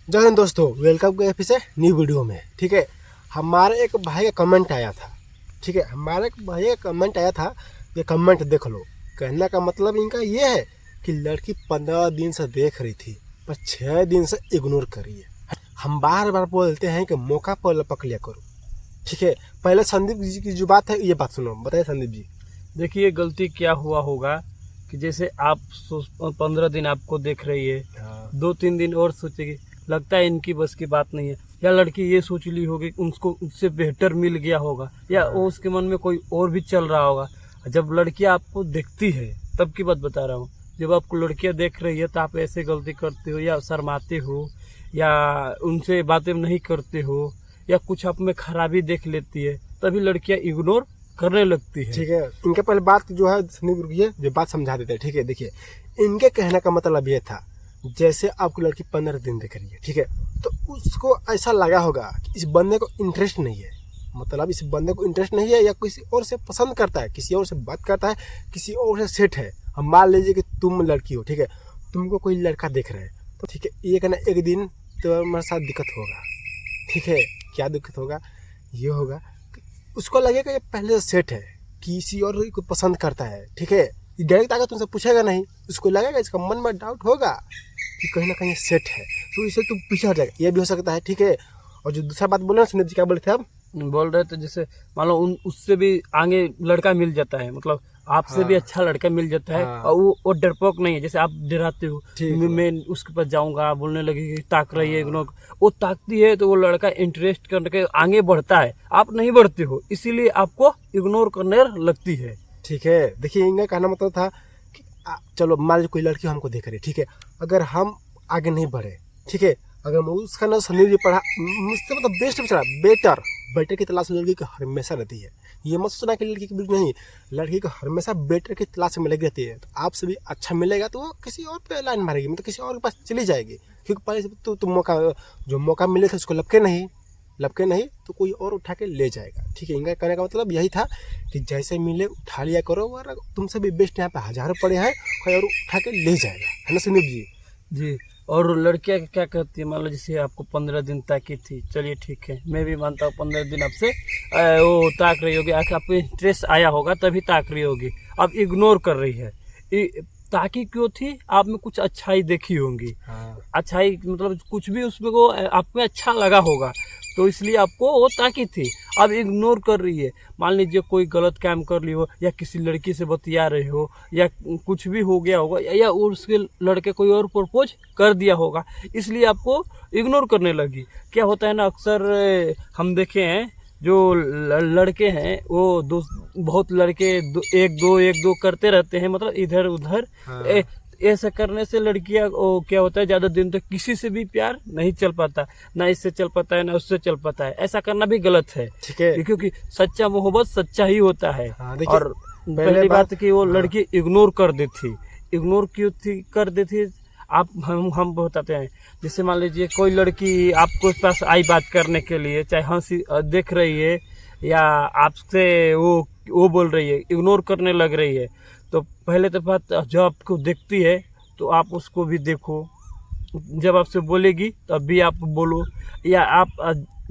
जय हिंद दोस्तों, वेलकम किया फिर से न्यू वीडियो में। ठीक है, हमारे एक भाई का कमेंट आया था। ठीक है, हमारे एक भाई का कमेंट आया था, ये कमेंट देख लो। कहने का मतलब इनका ये है कि लड़की 15 दिन से देख रही थी पर 6 दिन से इग्नोर कर रही है। हम बार बार बोलते हैं कि मौका पर पकड़ लिया करो। ठीक है, पहले संदीप जी की जो बात है ये बात सुनो, बताइए संदीप जी। देखिए गलती क्या हुआ होगा कि जैसे आप 15 दिन आपको देख रही है, 2-3 दिन और सोचेगी, लगता है इनकी बस की बात नहीं है, या लड़की ये सोच ली होगी उसको उससे बेहतर मिल गया होगा, या वो उसके मन में कोई और भी चल रहा होगा। जब लड़की आपको देखती है तब की बात बता रहा हूँ, जब आपको लड़कियां देख रही है तो आप ऐसे गलती करते हो, या शर्माते हो, या उनसे बातें नहीं करते हो, या कुछ आप में खराबी देख लेती है, तभी लड़कियां इग्नोर करने लगती है। ठीक है, इनके पहले बात जो है संदीप रुकिए, जो बात समझा देते हैं। ठीक है, देखिए इनके कहने का मतलब ये था, जैसे आपको लड़की 15 दिन देख रही है, ठीक है, तो उसको ऐसा लगा होगा कि इस बंदे को इंटरेस्ट नहीं है। मतलब इस बंदे को इंटरेस्ट नहीं है, या किसी और से पसंद करता है, किसी और से बात करता है, किसी और से सेट है। हम मान लीजिए कि तुम लड़की हो, ठीक है, तुमको कोई लड़का देख रहा है, तो ठीक है, एक ना एक दिन तुम्हारे साथ दिक्कत होगा। ठीक है, क्या दिक्कत होगा? ये होगा कि उसको लगेगा ये पहले से सेट है, किसी और को पसंद करता है। ठीक है, डायरेक्ट आकर तुमसे पूछेगा नहीं, उसको लगेगा, इसका मन में डाउट होगा कि कहीं ना कहीं सेट है, तो इसे तुम पीछे हट जाएगा, ये भी हो सकता है। ठीक है, और जो दूसरा बात बोले ना सुनील जी, क्या बोले थे आप? बोल रहे थे जैसे मान लो उससे भी आगे लड़का मिल जाता है, मतलब आपसे भी अच्छा लड़का मिल जाता है, और वो डरपोक नहीं है, जैसे आप डराते हो मैं उसके पास जाऊंगा, बोलने लगेगी, ताक रही है, इग्नोर, वो ताकती है तो वो लड़का इंटरेस्ट करके आगे बढ़ता है, आप नहीं बढ़ते हो, इसीलिए आपको इग्नोर करने लगती है। ठीक है, देखिए इनका कहना मतलब था कि चलो मान लीजिए कोई लड़की हमको देख रही है, ठीक है, अगर हम आगे नहीं बढ़े, ठीक है, अगर उसका ना सुनील जी पढ़ा मुझसे मतलब बेस्ट चला, बेटर बेटर की तलाश लड़की की हमेशा रहती है। ये मत सोचना कि लड़की की बिल्कुल नहीं, लड़की को हमेशा बेटर की तलाश में लगी रहती है। तो आपसे भी अच्छा मिलेगा तो वो किसी और पे लाइन मारेगी, मतलब किसी और के पास चली जाएगी, क्योंकि पहले से तो मौका जो मौका मिले थे उसको लपके नहीं तो कोई और उठा के ले जाएगा। ठीक है, इनका कहने का मतलब यही था कि जैसे मिले उठा लिया करो, और तुमसे भी बेस्ट यहाँ पे हजारों पड़े हैं, कोई और उठा के ले जाएगा, है ना सुनील जी? जी, और लड़कियां क्या कहती है, मान लो जैसे आपको 15 दिन ताकी थी, चलिए ठीक है, मैं भी मानता हूँ 15 दिन आपसे वो ताक रही होगी, आपको इंटरेस्ट आया होगा तभी ताक रही होगी, अब इग्नोर कर रही है। ताकि क्यों थी? आप में कुछ अच्छाई देखी होंगी। अच्छाई मतलब कुछ भी उसमें को आप में अच्छा लगा होगा, तो इसलिए आपको वो ताकी थी। अब इग्नोर कर रही है, मान लीजिए कोई गलत काम कर ली हो, या किसी लड़की से बतिया रहे हो, या कुछ भी हो गया होगा, या उसके लड़के कोई और प्रपोज कर दिया होगा, इसलिए आपको इग्नोर करने लगी। क्या होता है ना, अक्सर हम देखे हैं जो लड़के हैं वो बहुत लड़के एक दो करते रहते हैं, मतलब इधर उधर। ऐसा करने से लड़कियां क्या होता है, ज्यादा दिन तक किसी से भी प्यार नहीं चल पाता, ना इससे चल पाता है ना उससे चल पाता है। ऐसा करना भी गलत है, ठीक है, क्योंकि सच्चा मोहब्बत सच्चा ही होता है। और पहली पहली बात कि वो लड़की इग्नोर कर देती, इग्नोर क्यों थी कर देती, आप हम बताते हैं। जैसे मान लीजिए कोई लड़की आपको पास आई बात करने के लिए, चाहे हंसी देख रही है, या आपसे वो बोल रही है, इग्नोर करने लग रही है, तो पहले तो बात, जब आपको देखती है तो आप उसको भी देखो, जब आपसे बोलेगी तब भी आप बोलो, या आप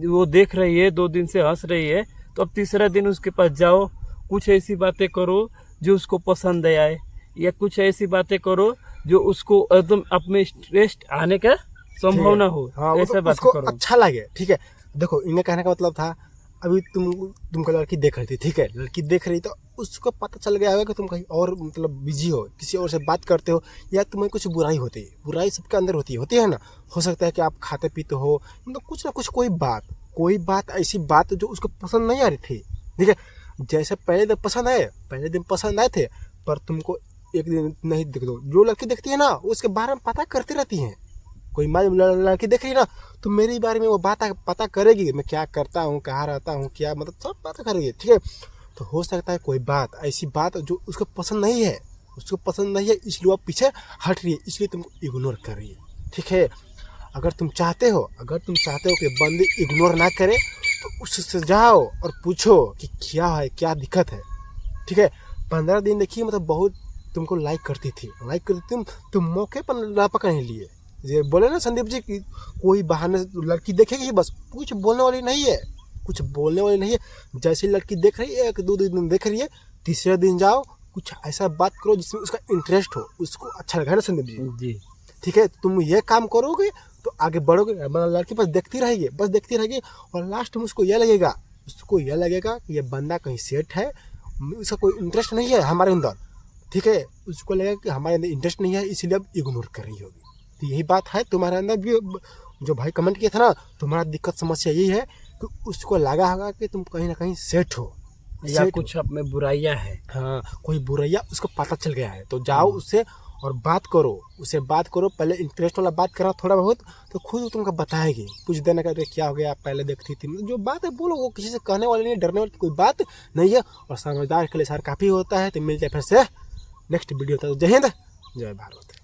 वो देख रही है 2 दिन से हंस रही है, तो अब तीसरा दिन उसके पास जाओ, कुछ ऐसी बातें करो जो उसको पसंद आए, या कुछ ऐसी बातें करो जो उसको एकदम अपने इंटरेस्ट आने का संभावना हो, ऐसा बात करो, अच्छा लगे। ठीक है, देखो इनका कहने का मतलब था, अभी तुमको लड़की देख रही थी, ठीक है, लड़की देख रही तो उसको पता चल गया होगा कि तुम कहीं और मतलब बिजी हो, किसी और से बात करते हो, या तुम्हें कुछ बुराई होती है। बुराई सबके अंदर होती है ना। हो सकता है कि आप खाते पीते हो, मतलब कुछ ना कुछ कोई बात ऐसी बात जो उसको पसंद नहीं आ रही थी। ठीक है, जैसे पहले दिन पसंद आए थे, पर तुमको एक दिन नहीं देख दो, जो लड़की देखती है ना उसके बारे में पता करती रहती हैं। कोई लड़की देख रही है ना, तो मेरे बारे में वो बात पता करेगी, मैं क्या करता हूँ, कहाँ रहता हूँ, क्या मतलब सब पता करेगी। ठीक है, तो हो सकता है कोई बात ऐसी बात जो उसको पसंद नहीं है, इसलिए वो पीछे हट रही है, इसलिए तुमको इग्नोर कर रही है। ठीक है, अगर तुम चाहते हो कि बंदे इग्नोर ना करे, तो उससे जाओ और पूछो कि क्या है, क्या दिक्कत है। ठीक है, 15 दिन देखिए, मतलब बहुत तुमको लाइक करती थी, तुम मौके पर लापक नहीं लिए, ये बोले ना संदीप जी कि कोई बहाने से लड़की देखेगी ही बस, कुछ बोलने वाली नहीं है, कुछ बोलने वाली नहीं है। जैसे लड़की देख रही है, 1 2 दिन देख रही है, तीसरे दिन जाओ कुछ ऐसा बात करो जिसमें उसका इंटरेस्ट हो, उसको अच्छा लगा ना संदीप जी। जी ठीक है, तुम ये काम करोगे तो आगे बढ़ोगे। मतलब लड़की बस देखती रहेगी, बस देखती रहेगी, और लास्ट में उसको यह लगेगा, कि ये बंदा कहीं सेट है, उसका कोई इंटरेस्ट नहीं है हमारे अंदर। ठीक है, उसको लगेगा कि हमारे अंदर इंटरेस्ट नहीं है, इसीलिए अब इग्नोर कर रही होगी। तो यही बात है तुम्हारे अंदर भी। जो भाई कमेंट किया था ना, तुम्हारा दिक्कत समस्या यही है कि उसको लगा होगा कि तुम कहीं ना कहीं सेट हो, या कुछ आप में बुराइयां है। हाँ कोई बुराइयां उसको पता चल गया है। तो जाओ उससे और बात करो, उससे बात करो। पहले इंटरेस्ट वाला बात करा थोड़ा बहुत, तो खुद वो तुमको बताएगी, कुछ देना का क्या हो गया, पहले देखती थी। जो बात है बोलो, वो किसी से कहने वाली नहीं, डरने वाली कोई बात नहीं है। और समझदार के लिए सर काफ़ी होता है। तो मिलते हैं फिर से नेक्स्ट वीडियो तक। जय हिंद, जय भारत।